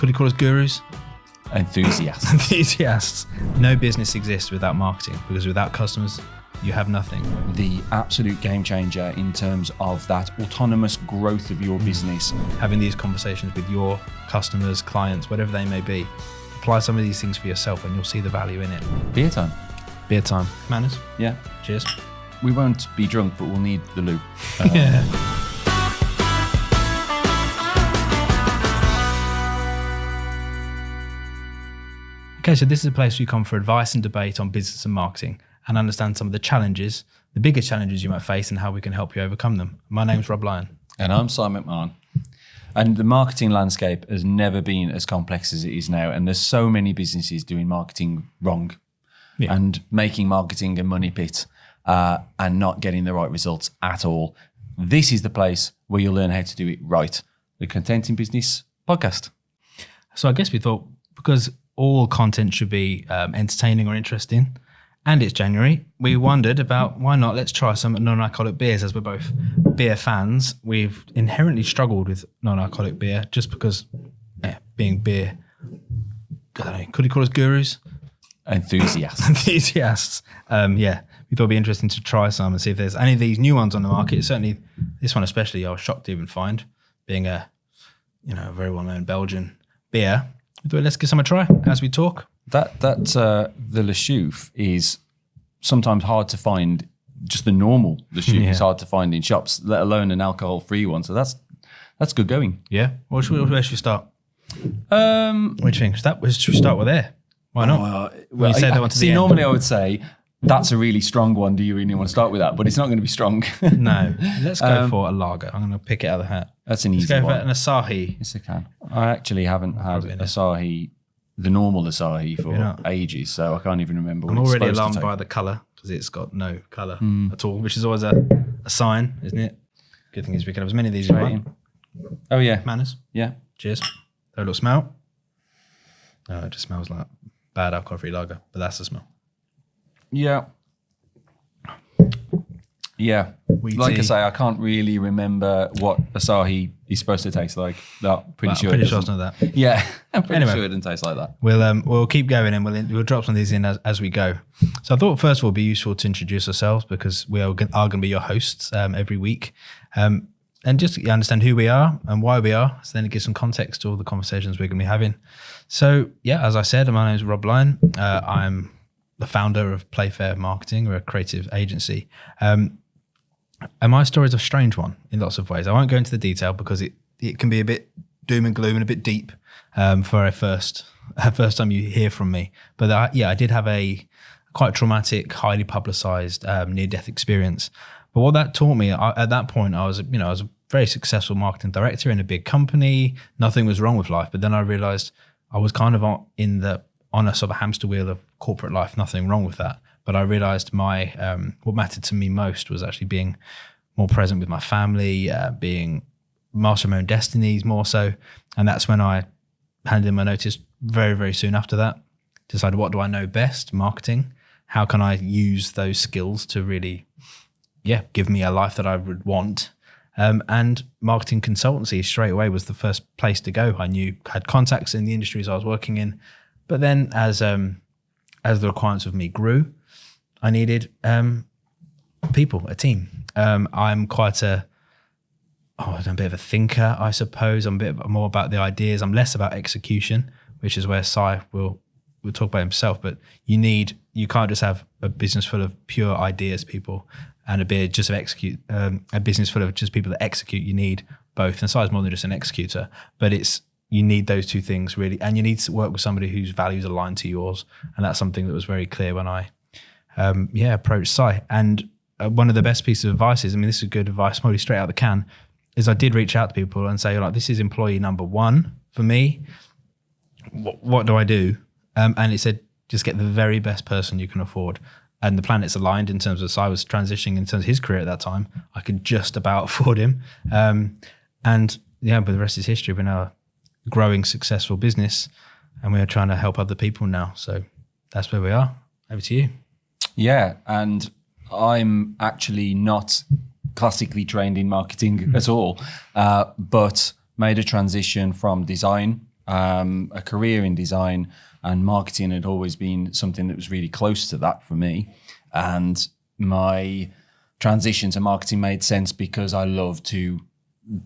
Could he call us gurus? Enthusiasts. Enthusiasts. No business exists without marketing, because without customers, you have nothing. The absolute game changer in terms of that autonomous growth of your business. Having these conversations with your customers, clients, whatever they may be. Apply some of these things for yourself and you'll see the value in it. Beer time. Beer time. Manners? Yeah. Cheers. We won't be drunk, but we'll need the loo. Yeah. Okay, so this is a place where you come for advice and debate on business and marketing and understand some of the challenges, the biggest challenges you might face and how we can help you overcome them. My name's Rob Lyon. And I'm Simon McMahon. And the marketing landscape has never been as complex as it is now. And there's so many businesses doing marketing wrong and making marketing a money pit and not getting the right results at all. This is the place where you'll learn how to do it right. The Content in Business podcast. So I guess we thought, because all content should be entertaining or interesting, and it's January, we wondered about why not let's try some non-alcoholic beers, as we're both beer fans. We've inherently struggled with non-alcoholic beer just because being beer, I don't know, could you call us gurus? Enthusiasts. Enthusiasts. We thought it'd be interesting to try some and see if there's any of these new ones on the market. Certainly this one especially I was shocked to even find, being a very well-known Belgian beer. We thought let's give some a try as we talk. The Le Chouffe is sometimes hard to find. Just the normal Le Chouffe is hard to find in shops, let alone an alcohol-free one. So that's good going. Yeah. Where should we start? What do you think? Should we start with there? Why not? Well, normally I would say that's a really strong one. Do you really want to start with that? But it's not going to be strong. No. Let's go for a lager. I'm going to pick it out of the hat. That's an easy one. one. Let's go for an Asahi. Yes, I can. I actually haven't had Asahi, the normal Asahi, for ages, so I can't even remember what I'm it's already supposed alarmed to by the colour, because it's got no colour at all, which is always a sign, isn't it? Good thing is we can have as many of these as we want. Oh, yeah. Manners. Yeah. Cheers. A little smell. Oh, it just smells like bad alcohol-free lager, but that's the smell. Yeah. Yeah. Wheaty. Like I say, I can't really remember what Asahi is supposed to taste like. No, pretty sure it's not that. Yeah, I'm pretty sure it doesn't taste like that. We'll keep going and we'll drop some of these in as we go. So I thought first of all it'd be useful to introduce ourselves, because we are going to be your hosts every week. And just to understand who we are and why we are, so then it gives some context to all the conversations we're going to be having. So yeah, as I said, my name is Rob Lyon. I'm the founder of Playfair Marketing. We're a creative agency. And my story is a strange one in lots of ways. I won't go into the detail because it can be a bit doom and gloom and a bit deep for a first time you hear from me. But I did have a quite traumatic, highly publicized near-death experience. But what that taught me, at that point, I was a very successful marketing director in a big company. Nothing was wrong with life. But then I realized I was kind of on a sort of hamster wheel of corporate life. Nothing wrong with that. But I realized what mattered to me most was actually being more present with my family, being master of my own destinies more so. And that's when I handed in my notice very, very soon after that. Decided, what do I know best? Marketing. How can I use those skills to really, give me a life that I would want? And marketing consultancy straight away was the first place to go. I had contacts in the industries I was working in. But then as the requirements of me grew, I needed people, a team. I'm quite I'm a bit of a thinker, I suppose. I'm a bit more about the ideas. I'm less about execution, which is where Si will talk about himself. But you can't just have a business full of pure ideas people and a business full of just people that execute. You need both. And Si is more than just an executor, but you need those two things really. And you need to work with somebody whose values align to yours. And that's something that was very clear when I approached Si. And one of the best pieces of advice is, this is good advice, probably straight out of the can, is I did reach out to people and say, this is employee number one for me. What do I do? And it said, just get the very best person you can afford. And the planets aligned in terms of Si was transitioning in terms of his career at that time. I could just about afford him. But the rest is history. We're now a growing, successful business and we're trying to help other people now. So that's where we are. Over to you. Yeah, and I'm actually not classically trained in marketing at all, but made a transition from design a career in design, and marketing had always been something that was really close to that for me. And my transition to marketing made sense because I love to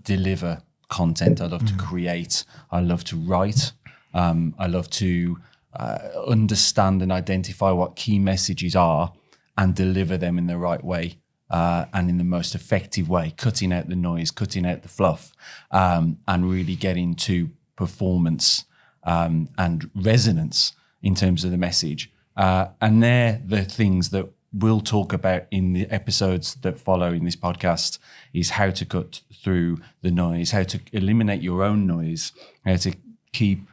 deliver content. I love to create. I love to write. I love to understand and identify what key messages are and deliver them in the right way and in the most effective way, cutting out the noise, cutting out the fluff, and really getting to performance and resonance in terms of the message. And they're the things that we'll talk about in the episodes that follow in this podcast, is how to cut through the noise, how to eliminate your own noise, how to keep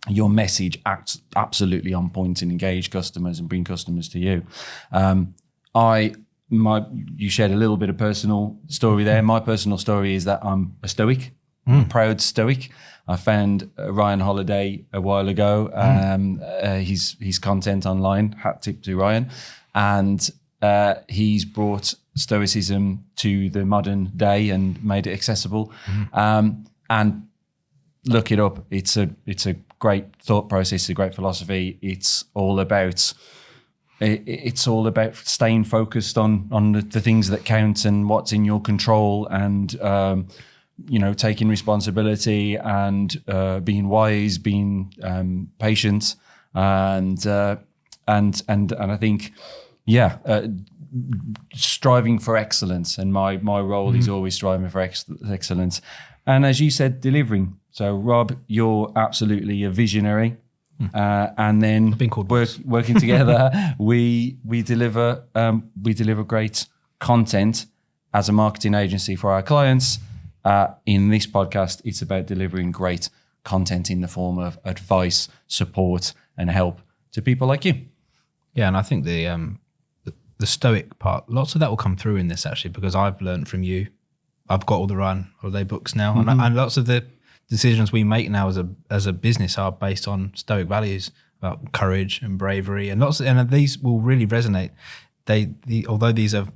your message absolutely on point and engage customers and bring customers to you. You shared a little bit of personal story there. My personal story is that I'm a stoic, a proud stoic. I found Ryan Holiday a while ago, his content online, hat tip to Ryan. And he's brought stoicism to the modern day and made it accessible. And look it up. It's a great thought process, a great philosophy. It's all about staying focused on the things that count and what's in your control, and taking responsibility and being wise, being patient, and I think striving for excellence. And my role is always striving for excellence. And as you said, delivering. So Rob, you're absolutely a visionary. And then working together, we deliver great content as a marketing agency for our clients. In this podcast, it's about delivering great content in the form of advice, support, and help to people like you. Yeah, and I think the stoic part, lots of that will come through in this actually, because I've learned from you. I've got all the Ryan Holiday books now, and lots of the decisions we make now as a business are based on stoic values about courage and bravery, and and these will really resonate. Although these are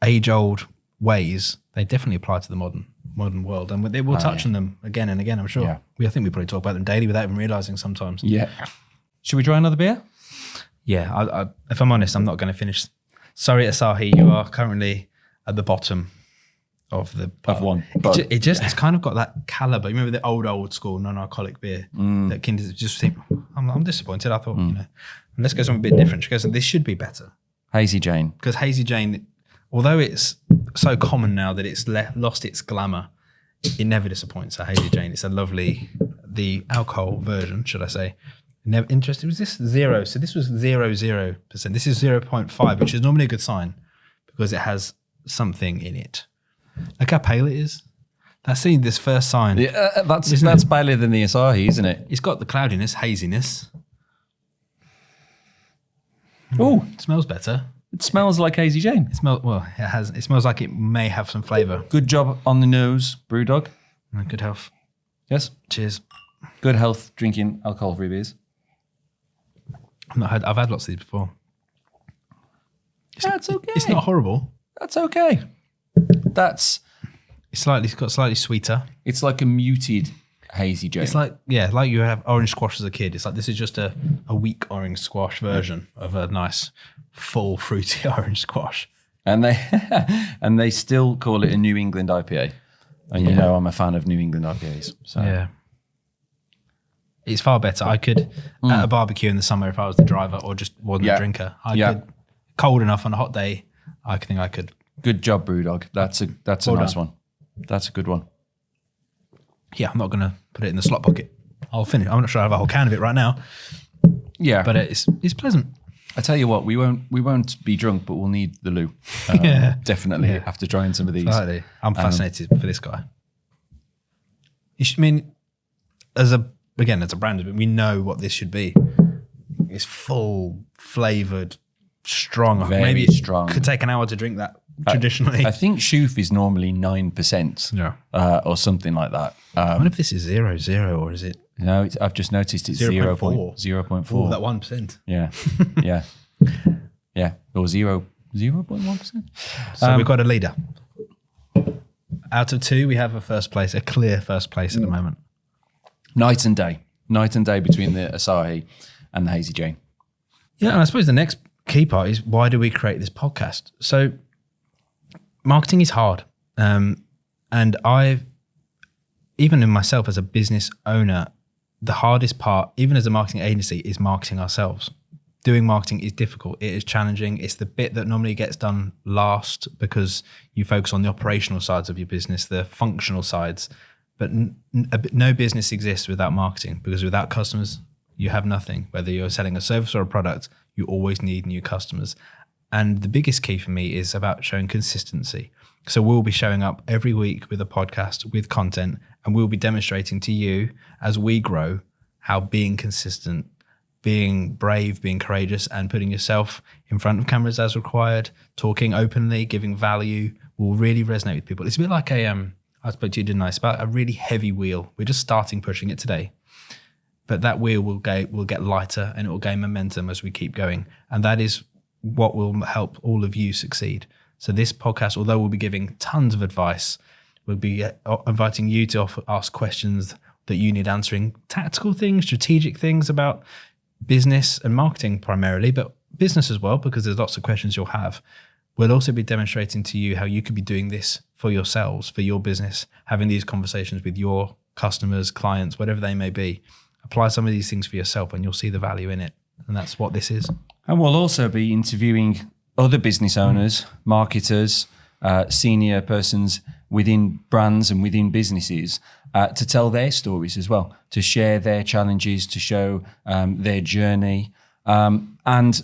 age-old ways, they definitely apply to the modern world, and we'll touch on them again and again, I'm sure. I think we probably talk about them daily without even realizing sometimes. Yeah. Should we try another beer? Yeah, I, if I'm honest, I'm not going to finish. Sorry, Asahi, you are currently at the bottom of the one. It's kind of got that caliber. You remember the old school non-alcoholic beer that Kinder just think. I'm disappointed. I thought let's go something a bit different. She goes, this should be better. Hazy Jane, because Hazy Jane, although it's so common now that it's lost its glamour, it never disappoints. A Hazy Jane, it's a lovely, the alcohol version, should I say. Never interested. Was this 0? So this was 0.0%. This is 0.5, which is normally a good sign because it has something in it. Look how pale it is. That's this first sign. Yeah, that's paler than the Asahi, isn't it? It's got the cloudiness, haziness. Oh, it smells better. It smells like Hazy Jane. It smells like it may have some flavour. Good job on the nose, Brewdog. Good health. Yes. Cheers. Good health drinking alcohol-free beers. I've had lots of these before. That's okay. It's not horrible. That's okay. It's got slightly sweeter. It's like a muted Hazy Jane. It's like you have orange squash as a kid. It's like this is just a weak orange squash version of a nice full fruity orange squash. And they still call it a New England IPA. And I'm a fan of New England IPAs. So yeah. It's far better. I could, at a barbecue in the summer, if I was the driver or just wasn't a drinker, I could, cold enough on a hot day, I think I could. Good job, Brewdog. That's a nice one. That's a good one. Yeah, I'm not going to put it in the slot bucket. I'll finish. I'm not sure I have a whole can of it right now. Yeah. But it's pleasant. I tell you what, we won't be drunk, but we'll need the loo. Definitely have to try in some of these. Slightly. I'm fascinated for this guy. As a brand, we know what this should be. It's full, flavoured, strong. Very Maybe strong. Could take an hour to drink that traditionally. I think Shoof is normally 9%, or something like that. I wonder if this is 0.0 or is it? No, I've just noticed it's 0.4. 0.4. That 1%. Yeah, yeah, or 0.1%. So we've got a leader. Out of 2, we have a clear first place at the moment. Night and day between the Asahi and the Hazy Jane. Yeah, and I suppose the next key part is, why do we create this podcast? So marketing is hard. And even in myself as a business owner, the hardest part, even as a marketing agency, is marketing ourselves. Doing marketing is difficult. It is challenging. It's the bit that normally gets done last because you focus on the operational sides of your business, the functional sides. But no business exists without marketing, because without customers, you have nothing. Whether you're selling a service or a product, you always need new customers. And the biggest key for me is about showing consistency. So we'll be showing up every week with a podcast, with content, and we'll be demonstrating to you as we grow how being consistent, being brave, being courageous, and putting yourself in front of cameras as required, talking openly, giving value, will really resonate with people. It's a bit like I spoke to you, didn't I? It's about a really heavy wheel. We're just starting pushing it today. But that wheel will get lighter, and it will gain momentum as we keep going. And that is what will help all of you succeed. So this podcast, although we'll be giving tons of advice, we'll be inviting you to ask questions that you need answering, tactical things, strategic things about business and marketing primarily, but business as well, because there's lots of questions you'll have. We'll also be demonstrating to you how you could be doing this for yourselves, for your business, having these conversations with your customers, clients, whatever they may be. Apply some of these things for yourself and you'll see the value in it. And that's what this is. And we'll also be interviewing other business owners, marketers, senior persons within brands and within businesses to tell their stories as well, to share their challenges, to show their journey. And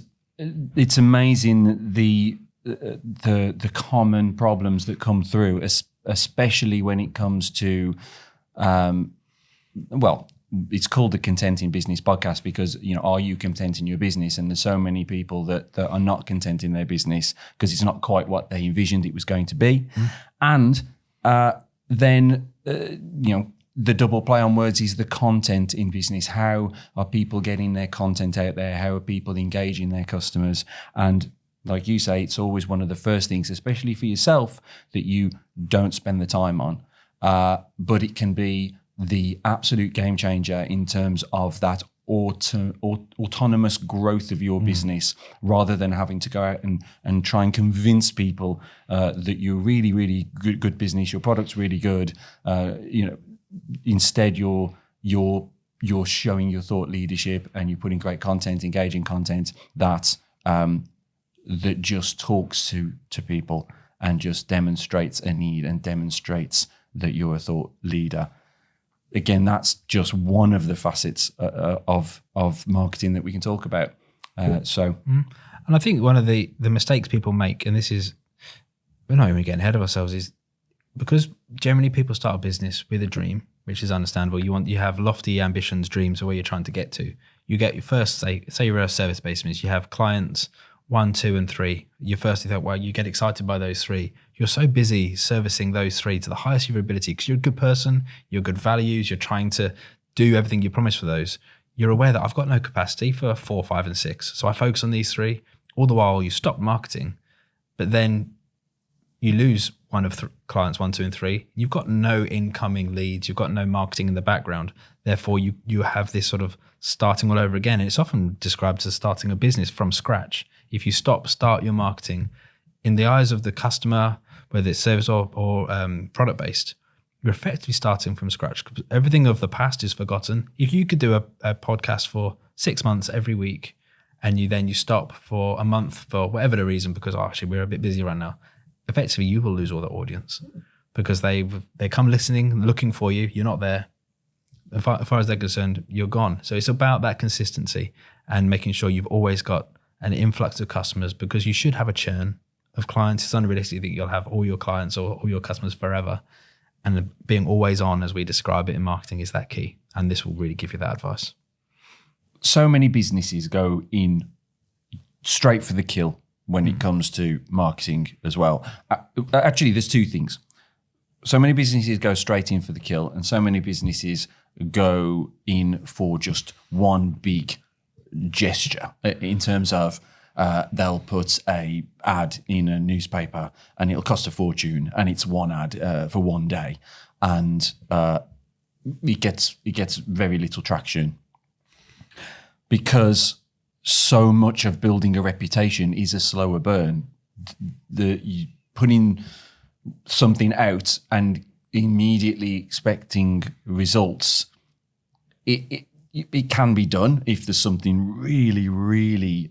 it's amazing the common problems that come through, especially when it comes to, it's called the Content in Business podcast because, are you content in your business? And there's so many people that are not content in their business because it's not quite what they envisioned it was going to be. And then, the double play on words is the content in business. How are people getting their content out there? How are people engaging their customers? And like you say, it's always one of the first things, especially for yourself, that you don't spend the time on. But it can be the absolute game changer in terms of that autonomous growth of your business, rather than having to go out and try and convince people that you're really, really good business, your product's really good. Instead, you're showing your thought leadership and you're putting great content, engaging content that just talks to people and just demonstrates a need and demonstrates that you're a thought leader. Again, that's just one of the facets of marketing that we can talk about. And I think one of the mistakes people make, and this is, we're not even getting ahead of ourselves, is because generally people start a business with a dream, which is understandable. You have lofty ambitions, dreams of where you're trying to get to. You get your first, say you're a service-based business, you have clients 1, 2, and 3. You thought, well, you get excited by those 3. You're so busy servicing those 3 to the highest of your ability because you're a good person, you're good values, you're trying to do everything you promise for those. You're aware that I've got no capacity for 4, 5, and 6. So I focus on these 3. All the while you stop marketing, but then you lose one of clients 1, 2, and 3. You've got no incoming leads. You've got no marketing in the background. Therefore, you have this sort of starting all over again. And it's often described as starting a business from scratch. If you start your marketing in the eyes of the customer, whether it's service or product-based, you're effectively starting from scratch. Everything of the past is forgotten. If you could do a podcast for 6 months every week, and you stop for a month for whatever the reason, because actually we're a bit busy right now, effectively you will lose all the audience because they come listening, looking for you. You're not there. As far as they're concerned, you're gone. So it's about that consistency and making sure you've always got an influx of customers, because you should have a churn of clients. It's unrealistic that you'll have all your clients or all your customers forever. And being always on, as we describe it in marketing, is that key. And this will really give you that advice. So many businesses go in straight for the kill when it comes to marketing as well. Actually, there's 2 things. So many businesses go straight in for the kill, and so many businesses go in for just one big gesture in terms of they'll put a ad in a newspaper and it'll cost a fortune, and it's one ad for one day, and it gets very little traction, because so much of building a reputation is a slower burn. You putting something out and immediately expecting results, it can be done if there's something really, really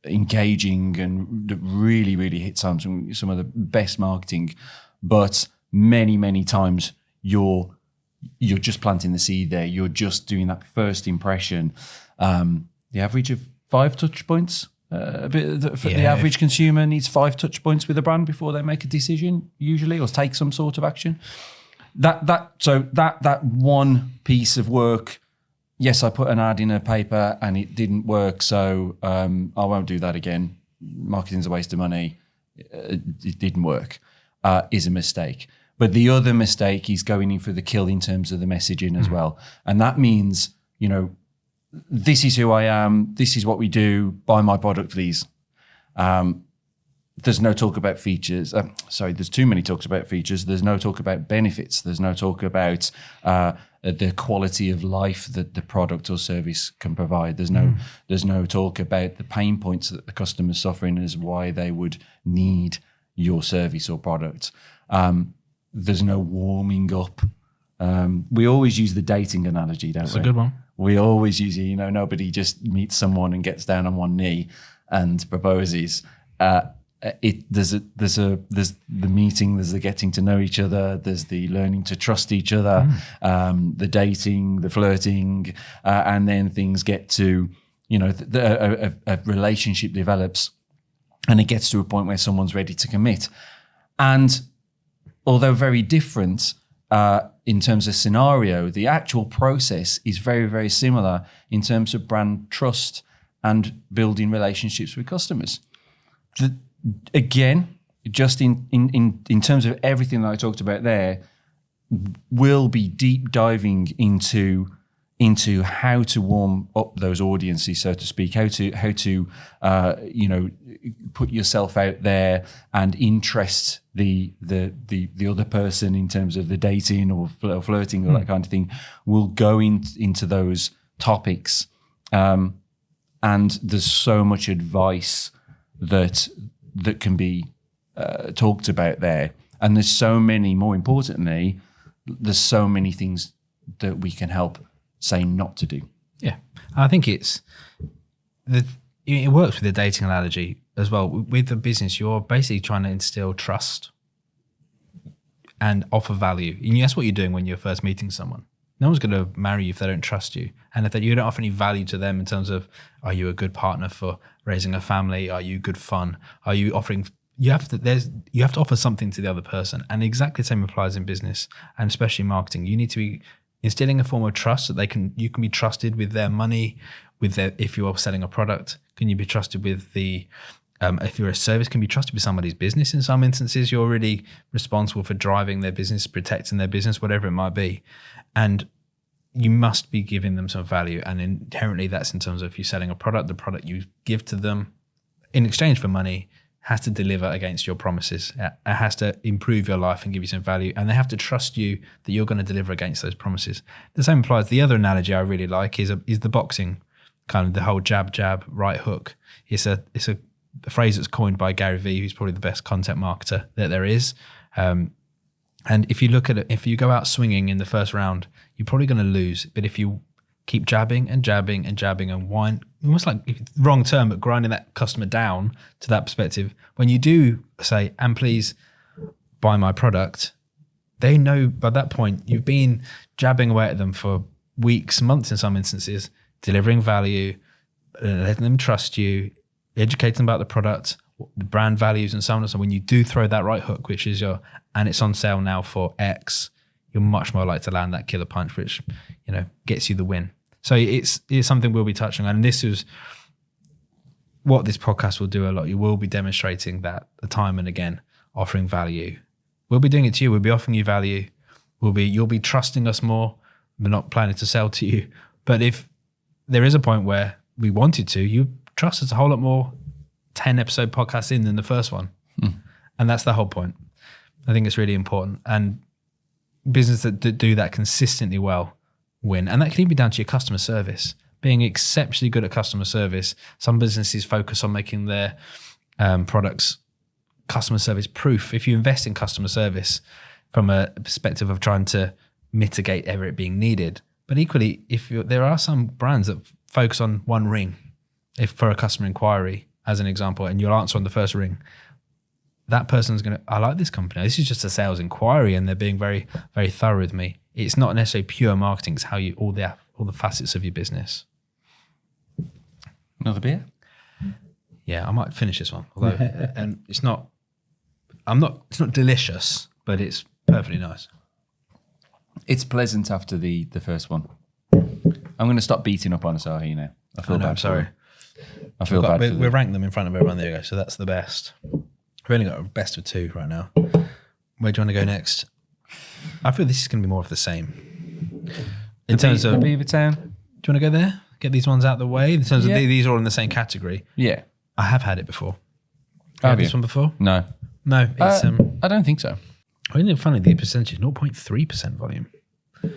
engaging and that really, really hits on some of the best marketing. But many times you're just planting the seed there. You're just doing that first impression. The average of 5 touch points. The average consumer needs 5 touch points with a brand before they make a decision, usually, or take some sort of action. That one piece of work. Yes, I put an ad in a paper and it didn't work, so I won't do that again. Marketing's a waste of money. It didn't work. Is a mistake. But the other mistake is going in for the kill in terms of the messaging as well. And that means, this is who I am. This is what we do. Buy my product, please. There's no talk about features. There's too many talks about features. There's no talk about benefits. There's no talk about the quality of life that the product or service can provide. There's no talk about the pain points that the customer's suffering as why they would need your service or product. There's no warming up. We always use the dating analogy, don't we? That's a good one. We always use it. Nobody just meets someone and gets down on one knee and proposes. There's the meeting, there's the getting to know each other, there's the learning to trust each other, the dating, the flirting, and then things get to, a relationship develops, and it gets to a point where someone's ready to commit. And although very different in terms of scenario, the actual process is very, very similar in terms of brand trust and building relationships with customers. Again, just in terms of everything that I talked about there, we'll be deep diving into how to warm up those audiences, so to speak, how to put yourself out there and interest the other person in terms of the dating or flirting or that kind of thing. We'll go into those topics, and there's so much advice that can be talked about there, and there's so many. More importantly, there's so many things that we can help say not to do. Yeah, I think it works with the dating analogy as well. With the business, you're basically trying to instill trust and offer value. And that's what you're doing when you're first meeting someone. No one's going to marry you if they don't trust you. And if you don't offer any value to them in terms of, are you a good partner for raising a family? Are you good fun? Are you offering, you have to offer something to the other person. And exactly the same applies in business and especially marketing. You need to be instilling a form of trust that you can be trusted with their money, if you are selling a product, can you be trusted with if you're a service, can be trusted with somebody's business. In some instances, you're already responsible for driving their business, protecting their business, whatever it might be. And you must be giving them some value. And inherently that's in terms of if you're selling a product, the product you give to them in exchange for money has to deliver against your promises. It has to improve your life and give you some value. And they have to trust you that you're going to deliver against those promises. The same applies. The other analogy I really like is the boxing, kind of the whole jab, right hook. It's a phrase that's coined by Gary Vee, who's probably the best content marketer that there is. And if you look at it, if you go out swinging in the first round, you're probably going to lose. But if you keep jabbing and jabbing and jabbing and wind, almost like, wrong term, but grinding that customer down to that perspective, when you do say, and please buy my product, they know by that point you've been jabbing away at them for weeks, months in some instances, delivering value, letting them trust you, educating them about the product, the brand values and so on. So when you do throw that right hook, which is and it's on sale now for X, you're much more likely to land that killer punch, which, gets you the win. So it's something we'll be touching on. And this is what this podcast will do a lot. You will be demonstrating that time and again, offering value. We'll be doing it to you. We'll be offering you value. You'll be trusting us more. We're not planning to sell to you. But if there is a point where we wanted to, you trust us a whole lot more 10 episode podcast in than the first one. And that's the whole point. I think it's really important. And businesses that do that consistently well win. And that can even be down to your customer service, being exceptionally good at customer service. Some businesses focus on making their products customer service proof. If you invest in customer service from a perspective of trying to mitigate ever it being needed, but equally, there are some brands that focus on one ring, if for a customer inquiry, as an example, and you'll answer on the first ring, that person's going to, I like this company. This is just a sales inquiry, and they're being very, very thorough with me. It's not necessarily pure marketing. It's how all the facets of your business. Another beer? Yeah, I might finish this one. Although, and it's not delicious, but it's perfectly nice. It's pleasant after the first one. I'm going to stop beating up on Asahi now. I feel bad. I'm sorry. I feel bad. We rank them in front of everyone. There you go. So that's the best. We've only got a best of 2 right now. Where do you want to go next? I feel this is going to be more of the same. In terms of Beavertown. Do you want to go there? Get these ones out of the way. In terms of these are all in the same category. Yeah. I have had it before. Have you had this one before? No. No. It's, I don't think so. Isn't it funny? The percentage, 0.3% volume. Yeah,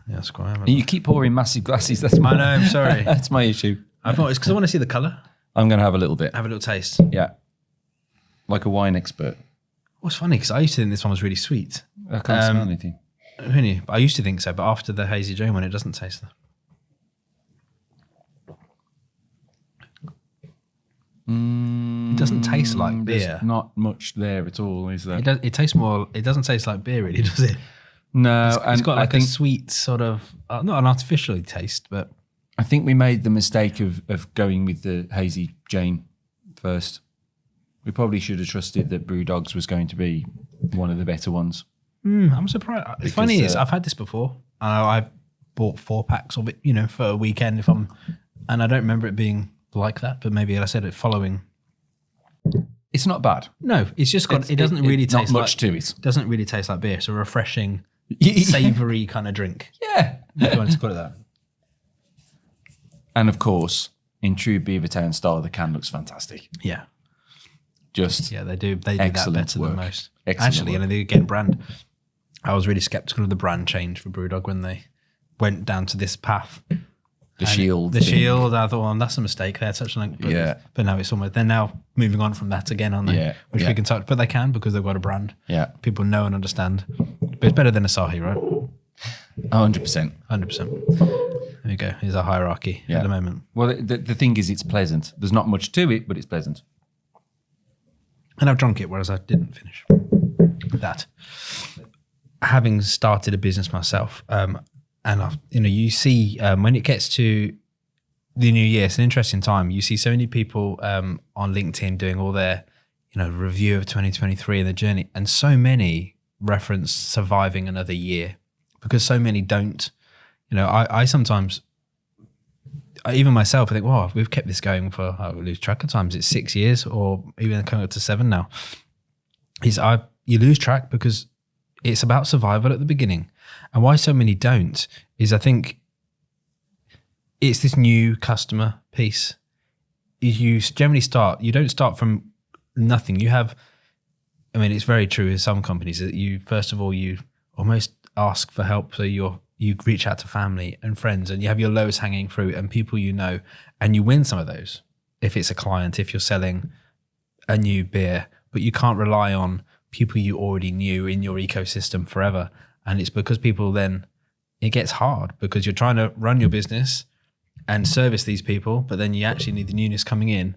that's quite. You keep pouring massive glasses. That's my. I know. I'm sorry. That's my issue. I thought it's because I want to see the colour. I'm going to have a little bit. Have a little taste. Yeah. Like a wine expert. What's funny, because I used to think this one was really sweet. I can't smell anything. Really? I used to think so, but after the Hazy Jane one, it doesn't taste that. It doesn't taste like beer. There's not much there at all, is there? It tastes more. It doesn't taste like beer, really, does it? No, It's got like a sweet sort of, not an artificial taste, but I think we made the mistake of going with the Hazy Jane first. We probably should have trusted that Brewdog's was going to be one of the better ones. I'm surprised. The funny is, I've had this before. I've bought 4 packs of it, for a weekend and I don't remember it being like that, but maybe I said it following. It's not bad. No, it's just got, it doesn't really taste not much to it. Doesn't really taste like beer. It's a refreshing, savoury kind of drink. Yeah. If you want to call it that. And of course, in true Beavertown style, the can looks fantastic. Yeah. They do that better than most. Excellent Actually, they again brand. I was really skeptical of the brand change for Brewdog when they went down to this path. The shield. The shield. I thought, that's a mistake. They had such a link. But now it's almost, they're now moving on from that again, aren't they? Yeah. Which we can touch, but they can because they've got a brand. Yeah. People know and understand. But it's better than Asahi, right? 100%. 100%. There you go. Here's our hierarchy at the moment. Well, the thing is, it's pleasant. There's not much to it, but it's pleasant. And I've drunk it, whereas I didn't finish that. Having started a business myself, and you see when it gets to the new year, it's an interesting time. You see so many people on LinkedIn doing all their, review of 2023 and the journey, and so many reference surviving another year because so many don't. I sometimes, even myself, I think, wow, we've kept this going for, I lose track of times. It's 6 years or even coming up to 7 now. You lose track because it's about survival at the beginning. And why so many don't is I think it's this new customer piece. You generally you don't start from nothing. You have, it's very true with some companies that first of all, you almost ask for help. So you reach out to family and friends and you have your lowest hanging fruit and people and you win some of those. If it's a client, if you're selling a new beer, but you can't rely on people you already knew in your ecosystem forever. And it's because people then, it gets hard because you're trying to run your business and service these people, but then you actually need the newness coming in.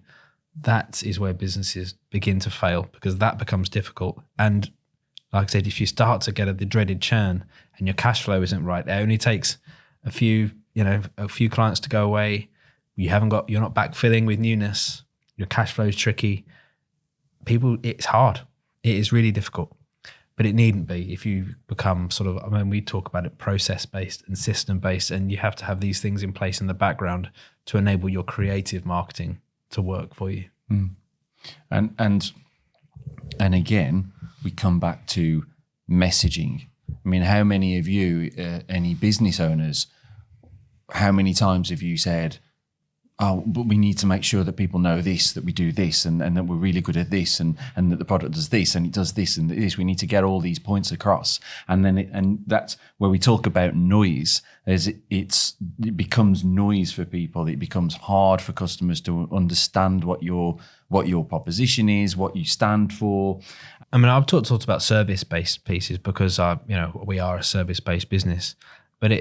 That is where businesses begin to fail because that becomes difficult. And like I said, if you start to get the dreaded churn and your cash flow isn't right, it only takes a few clients to go away. You're not backfilling with newness. Your cash flow is tricky. It's hard. It is really difficult, but it needn't be if you become we talk about it process-based and system-based, and you have to have these things in place in the background to enable your creative marketing to work for you. And again, we come back to messaging. How many of you, any business owners, how many times have you said, oh, but we need to make sure that people know this, that we do this, and that we're really good at this, and that the product does this, and it does this and this. We need to get all these points across, and then and that's where we talk about noise. As it becomes noise for people. It becomes hard for customers to understand what your proposition is, what you stand for. I mean, I've talked about service-based pieces because we are a service-based business, but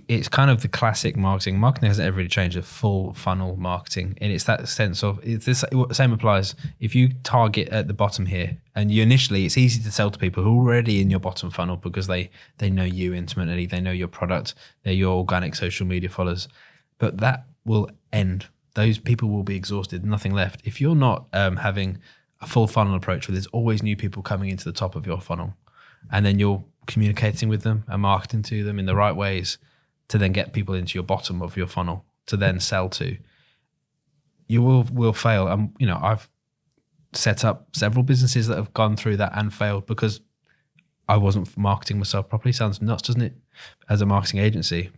it's kind of the classic marketing. Marketing hasn't ever really changed, a full funnel marketing. And it's that sense of, the same applies if you target at the bottom here, and it's easy to sell to people who are already in your bottom funnel because they know you intimately, they know your product, they're your organic social media followers. But that will end. Those people will be exhausted, nothing left. If you're not having a full funnel approach where there's always new people coming into the top of your funnel, and then you're communicating with them and marketing to them in the right ways to then get people into your bottom of your funnel to then sell to, you will fail. I've set up several businesses that have gone through that and failed because I wasn't marketing myself properly. Sounds nuts, doesn't it, as a marketing agency?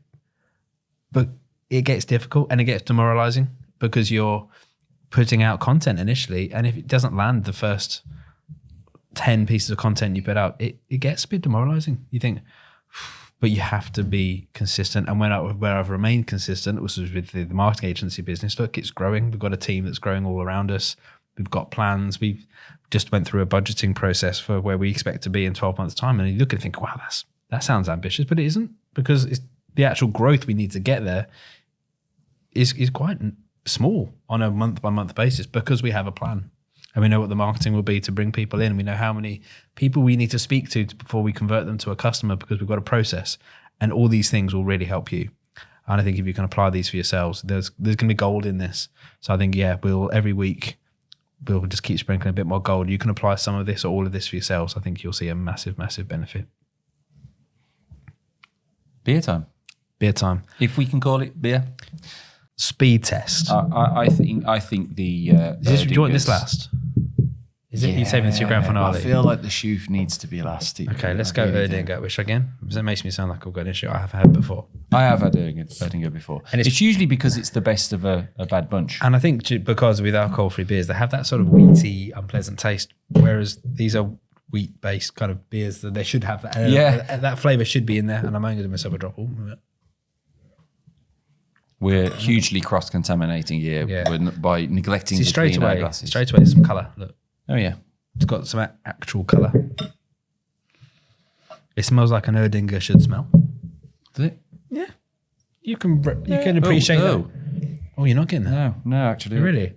But it gets difficult and it gets demoralizing because you're putting out content initially, and if it doesn't land the first 10 pieces of content you put out, it gets a bit demoralizing. You think, but you have to be consistent. And where I've remained consistent, which was with the marketing agency business, look, it's growing. We've got a team that's growing all around us. We've got plans. We've just went through a budgeting process for where we expect to be in 12 months' time. And you look and think, wow, that sounds ambitious, but it isn't, because the actual growth we need to get there is quite small on a month-by-month basis because we have a plan. And we know what the marketing will be to bring people in. We know how many people we need to speak to before we convert them to a customer because we've got a process. And all these things will really help you. And I think if you can apply these for yourselves, there's going to be gold in this. So I think, every week, we'll just keep sprinkling a bit more gold. You can apply some of this or all of this for yourselves. I think you'll see a massive, massive benefit. Beer time. Beer time. If we can call it beer. Speed test. I think the... do you want this last? Is it you saving this to your grand finale? I feel like the Shoof needs to be last. Okay, let's go Erdinger, which again, because it makes me sound like I've got an issue I have had before. I have had Erdinger before. And it's usually because it's the best of a bad bunch. And I think because with alcohol-free beers, they have that sort of wheaty, unpleasant taste, whereas these are wheat-based kind of beers that they should have. That flavour should be in there, and I'm only going to give myself a drop. We're hugely cross-contaminating here by neglecting the straight clean away. glasses. Straight away, some colour. Look. Oh, yeah. It's got some actual colour. It smells like an Erdinger should smell. Does it? Yeah. You can appreciate that. Oh, you're not getting that? No, actually. Really?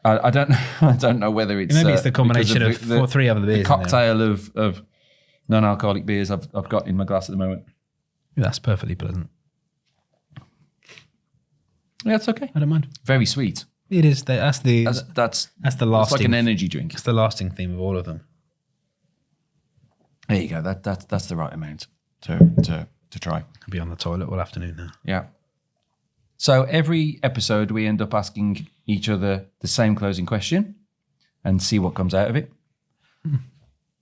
I don't know whether it's... Maybe it's the combination of three other beers. The cocktail of non-alcoholic beers I've got in my glass at the moment. Yeah, that's perfectly pleasant. Yeah, it's okay. I don't mind. Very sweet. It is. That's the lasting. It's like an energy drink. It's the lasting theme of all of them. There you go. That's the right amount to try. I'll be on the toilet all afternoon now. Yeah. So every episode we end up asking each other the same closing question and see what comes out of it.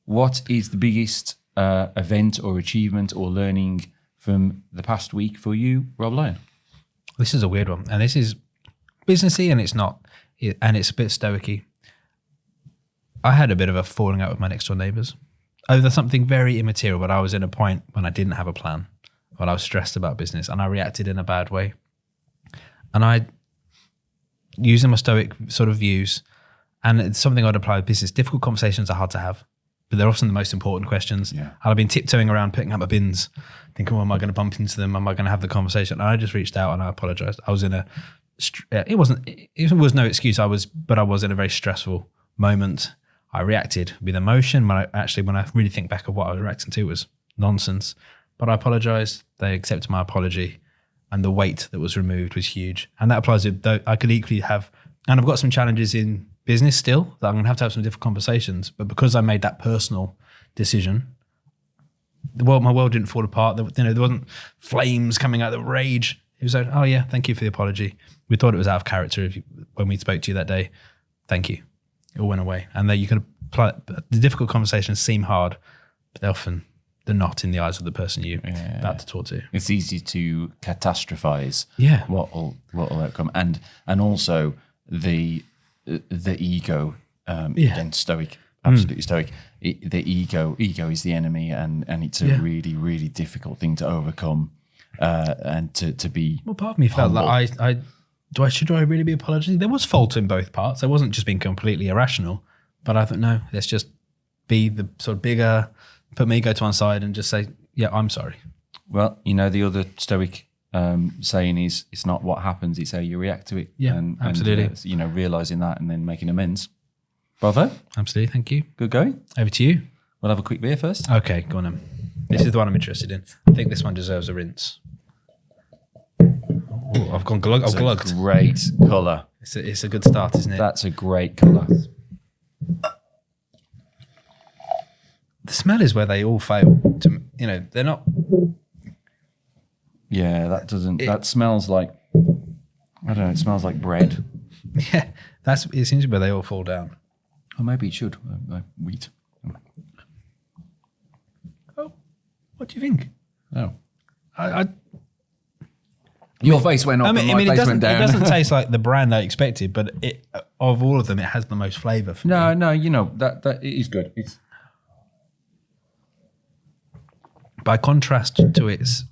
What is the biggest event or achievement or learning from the past week for you, Rob Lyon? This is a weird one, and this is businessy, and it's not, and it's a bit stoicy. I had a bit of a falling out with my next door neighbours over something very immaterial, but I was in a point when I didn't have a plan, when I was stressed about business, and I reacted in a bad way. And I, using my stoic sort of views, and it's something I'd apply to business. Difficult conversations are hard to have, but they're often the most important questions. Yeah. I've been tiptoeing around picking up my bins, thinking, well, am I going to bump into them? Am I going to have the conversation? And I just reached out and I apologized. I was in it was no excuse. I was in a very stressful moment. I reacted with emotion. When I really think back of what I was reacting to, it was nonsense, but I apologized. They accepted my apology, and the weight that was removed was huge. And that applies to, I could equally have, and I've got some challenges in business still that I'm going to have some different conversations, but because I made that personal decision, my world didn't fall apart. There wasn't flames coming out of rage. It was like, oh yeah, thank you for the apology. We thought it was out of character when we spoke to you that day. Thank you. It all went away. And then you can apply, the difficult conversations seem hard, but the knot in the eyes of the person you're about to talk to. It's easy to catastrophize what'll outcome, and also the ego. Again, stoic, absolutely stoic. The ego is the enemy, and it's a really, really difficult thing to overcome, and to be. Well, part of me felt like should I really be apologizing? There was fault in both parts. I wasn't just being completely irrational, but I thought, no, let's just be the sort of bigger, put my ego to one side and just say, yeah, I'm sorry. Well, the other stoic saying is, it's not what happens, it's how you react to it. Yeah, and absolutely. Realizing that and then making amends. Bravo. Absolutely, thank you. Good going. Over to you. We'll have a quick beer first. Okay, go on then. This is the one I'm interested in. I think this one deserves a rinse. Oh, I've glugged. Great colour. It's a good start, isn't it? That's a great colour. The smell is where they all fail. They're not. Yeah, that smells like, I don't know, it smells like bread. Yeah, it seems where they all fall down. Or maybe it should. Wheat. Oh, what do you think? Oh. I Your face went up and my face went down. It doesn't taste like the brand I expected, but of all of them, it has the most flavour for me. No, that it is good. It's by contrast to its,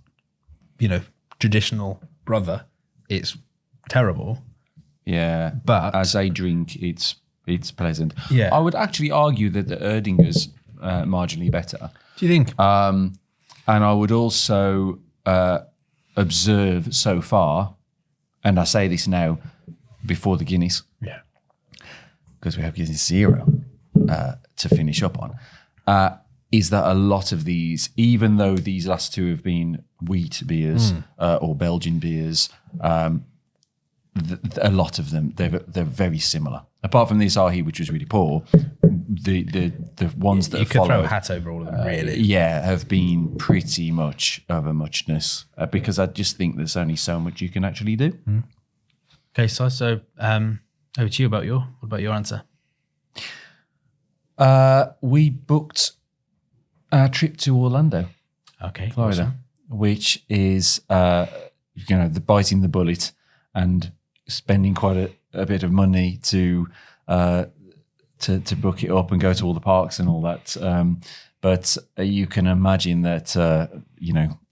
traditional brother, it's terrible. Yeah, but as a drink, it's pleasant. Yeah, I would actually argue that the Erdinger's marginally better. Do you think? And I would also observe so far, and I say this now before the Guinness, because we have Guinness Zero to finish up on, is that a lot of these, even though these last two have been wheat beers or Belgian beers, a lot of them they're very similar. Apart from the Asahi, which was really poor, the ones that you could followed, throw a hat over all of them, really. Have been pretty much of a muchness because I just think there's only so much you can actually do. Okay, so over to you about what about your answer? We booked a trip to Orlando, Florida, awesome. Which is biting the bullet and spending quite a bit of money to book it up and go to all the parks and all that. But you can imagine that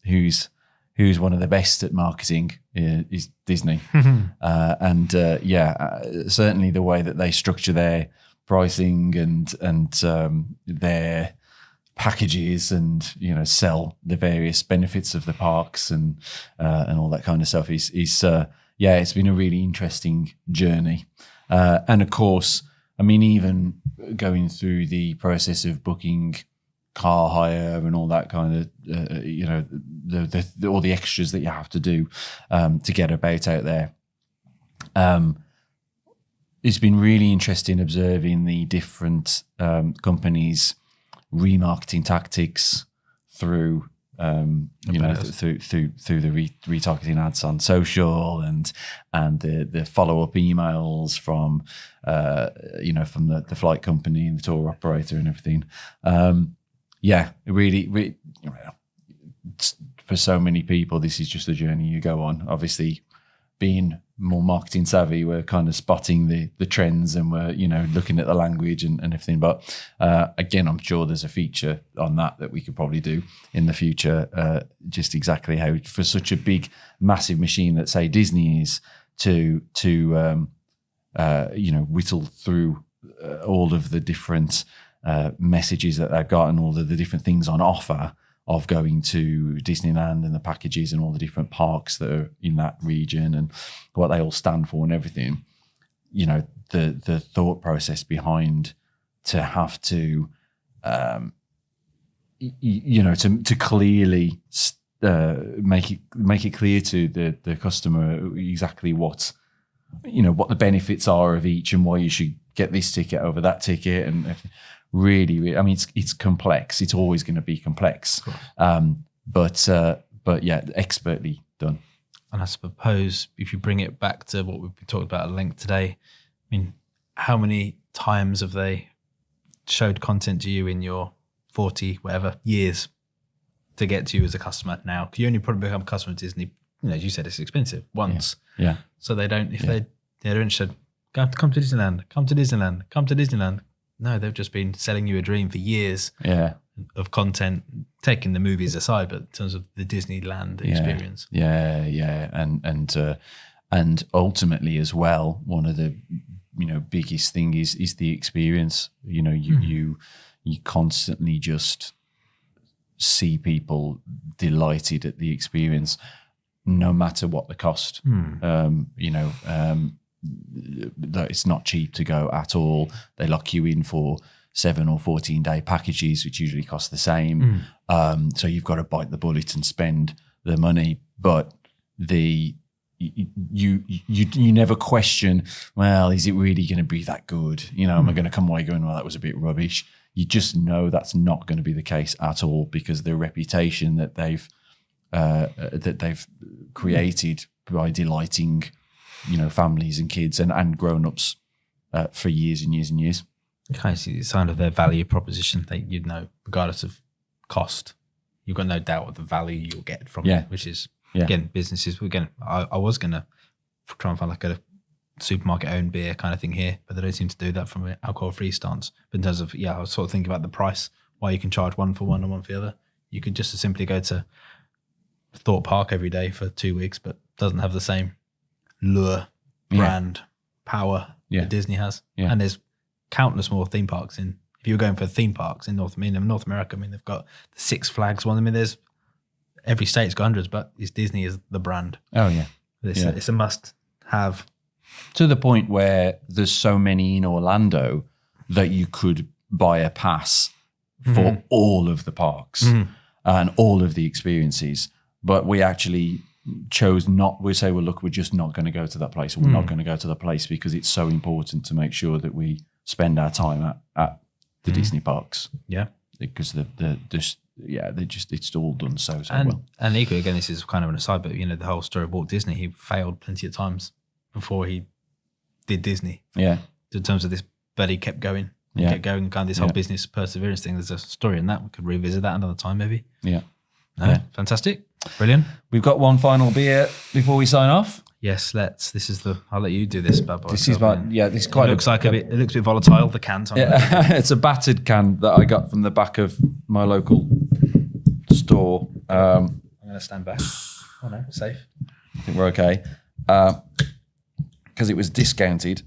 who's one of the best at marketing is Disney, and certainly the way that they structure their pricing and their packages and sell the various benefits of the parks and all that kind of stuff is it's been a really interesting journey. And of course, I mean, even going through the process of booking car hire and all that kind of, all the extras that you have to do to get about out there. It's been really interesting observing the different companies' remarketing tactics through through the retargeting ads on social and the follow-up emails from from the flight company and the tour operator and everything. Really, for so many people, this is just the journey you go on. Obviously, being more marketing savvy, we're kind of spotting the trends and we're looking at the language and everything. But again, I'm sure there's a feature on that we could probably do in the future. Just exactly how, for such a big, massive machine that say Disney is, to whittle through all of the different messages that they've got and all of the different things on offer of going to Disneyland and the packages and all the different parks that are in that region and what they all stand for and everything. The thought process behind to have to, to clearly make it clear to the customer exactly what the benefits are of each and why you should get this ticket over that ticket and everything. Really, I mean, it's complex. It's always going to be complex, but expertly done. And I suppose if you bring it back to what we've been talking about at length today, I mean, how many times have they showed content to you in your 40 whatever years to get to you as a customer now. You only probably become a customer of Disney, as you said, it's expensive once. Yeah. So they don't, if they're interested, come to Disneyland, come to Disneyland, come to Disneyland. No, they've just been selling you a dream for years of content, taking the movies aside, but in terms of the Disneyland experience. Yeah. And ultimately as well, one of the, biggest thing is the experience. You constantly just see people delighted at the experience, no matter what the cost. It's not cheap to go at all. They lock you in for 7 or 14-day packages, which usually cost the same. So you've got to bite the bullet and spend the money. But you never question, well, is it really going to be that good? Am I going to come away going, well, that was a bit rubbish? You just know that's not going to be the case at all, because the reputation that they've created by delighting, families and kids and grown-ups for years and years and years. Okay, so it's kind of their value proposition that regardless of cost, you've got no doubt of the value you'll get from it, which is, again, businesses. Again, I was going to try and find like a supermarket-owned beer kind of thing here, but they don't seem to do that from an alcohol-free stance. But in terms of, I was sort of thinking about the price, why you can charge one for one and one for the other. You could just simply go to Thorpe Park every day for 2 weeks, but doesn't have the same lure, brand, power that Disney has. Yeah. And there's countless more theme parks if you're going for theme parks in North America, they've got the Six Flags one. There's every state's got hundreds, but Disney is the brand. Oh yeah. It's a must have. To the point where there's so many in Orlando that you could buy a pass for all of the parks and all of the experiences. But we actually chose not. We say, well, look, we're just not going to go to that place. Or we're not going to go to the place because it's so important to make sure that we spend our time at the Disney parks. Yeah, because it's all done so well. And equally, again, this is kind of an aside, but the whole story of Walt Disney, he failed plenty of times before he did Disney. Yeah, in terms of this, but he kept going. Kept going, kind of this whole business perseverance thing. There's a story in that. We could revisit that another time, maybe. Yeah. Fantastic. Brilliant. We've got one final beer before we sign off. Yes, let's. I'll let you do this, bad boy. This is this quite looks like it looks a bit volatile. The can. It's a battered can that I got from the back of my local store. I'm going to stand back. Oh no, safe. I think we're okay. Because it was discounted.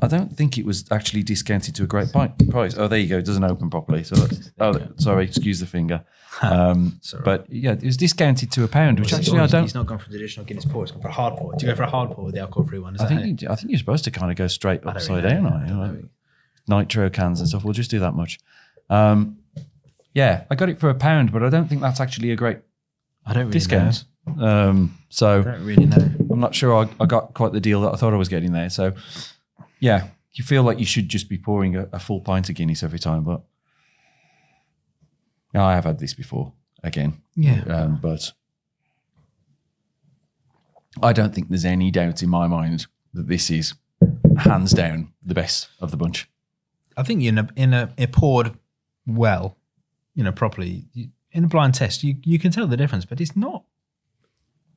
I don't think it was actually discounted to a great price. Oh, there you go. It doesn't open properly. So sorry, excuse the finger. But it was discounted to £1, which actually I don't. He's not gone for traditional Guinness pour. He's gone for a hard pour. Do you go for a hard pour with the alcohol-free one? I think you're supposed to kind of go straight upside down. Like nitro cans and stuff. We'll just do that much. I got it for £1, but I don't think that's actually a great discount. So I don't really know. I'm not sure I got quite the deal that I thought I was getting there. So you feel like you should just be pouring a full pint of Guinness every time, but I have had this before again. Yeah. But I don't think there's any doubt in my mind that this is hands down the best of the bunch. I think it poured well, properly. In a blind test, you can tell the difference, but it's not.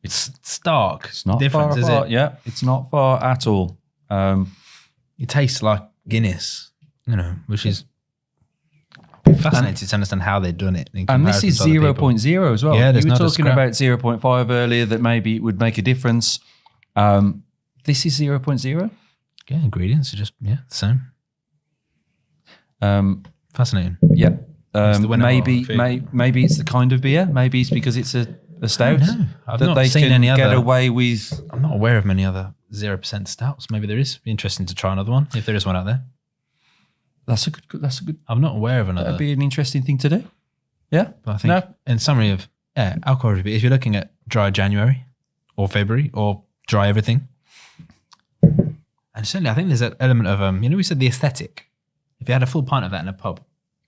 It's stark. It's not difference, far is apart. it? Yeah, it's not far at all. It tastes like Guinness, which is fascinating to understand how they've done it. And this is 0.0 as well. Yeah, you were talking about 0.5 earlier, that maybe it would make a difference. This is 0.0. Yeah, ingredients are just the same. Fascinating. Yeah. Maybe it's the kind of beer. Maybe it's because it's a stout I've that not they seen can any get other. away with. I'm not aware of many other 0% stouts. Maybe there is. It'd be interesting to try another one if there is one out there. That's a good. I'm not aware of another. That'd be an interesting thing to do. Yeah, but I think in summary of alcohol review, if you're looking at dry January or February or dry everything, and certainly I think there's an element of we said the aesthetic. If you had a full pint of that in a pub,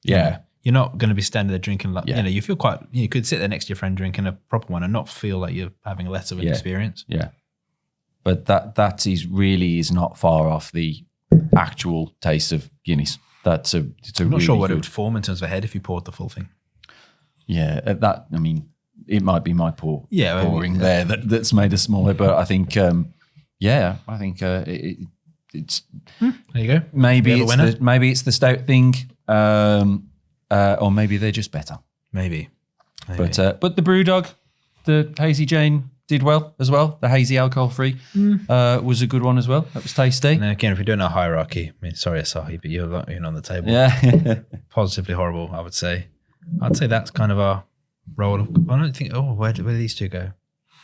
you're not going to be standing there drinking you feel quite. You could sit there next to your friend drinking a proper one and not feel like you're having less of an experience. Yeah, but that is not far off the actual taste of Guinness. I'm not sure what it would form in terms of a head if you poured the full thing. Yeah, that, I mean, it might be my pouring there that's made us smaller, but I think, it's there you go. Maybe it's the stout thing, or maybe they're just better. Maybe. But the Brewdog, the Hazy Jane did well as well. The hazy alcohol-free was a good one as well. That was tasty. And again, if we're doing a hierarchy, I mean, sorry, Asahi, but you're in on the table. Yeah. Positively horrible, I would say. I'd say that's kind of our role. I don't think, where do these two go?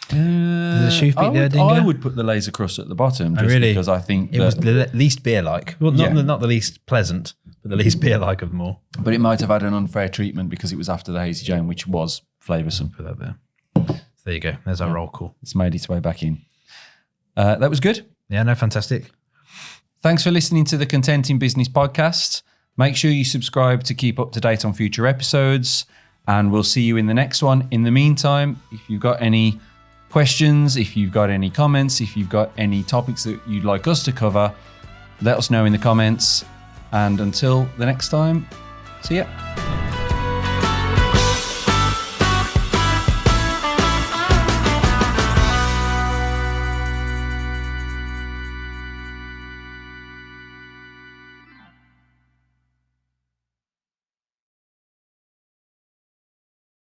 Does the Shoof beat the Erdinger? I would put the Laser Crust at the bottom just really? because I think it was the least beer-like. Well, not the least pleasant, but the least beer-like of them all. But it might have had an unfair treatment because it was after the Hazy Jane, which was flavoursome. Put that there. So there you go. There's our roll call. It's made its way back in. That was good. Yeah, no, fantastic. Thanks for listening to the Content in Business podcast. Make sure you subscribe to keep up to date on future episodes, and we'll see you in the next one. In the meantime, if you've got any questions, if you've got any comments, if you've got any topics that you'd like us to cover, let us know in the comments. And until the next time, see ya.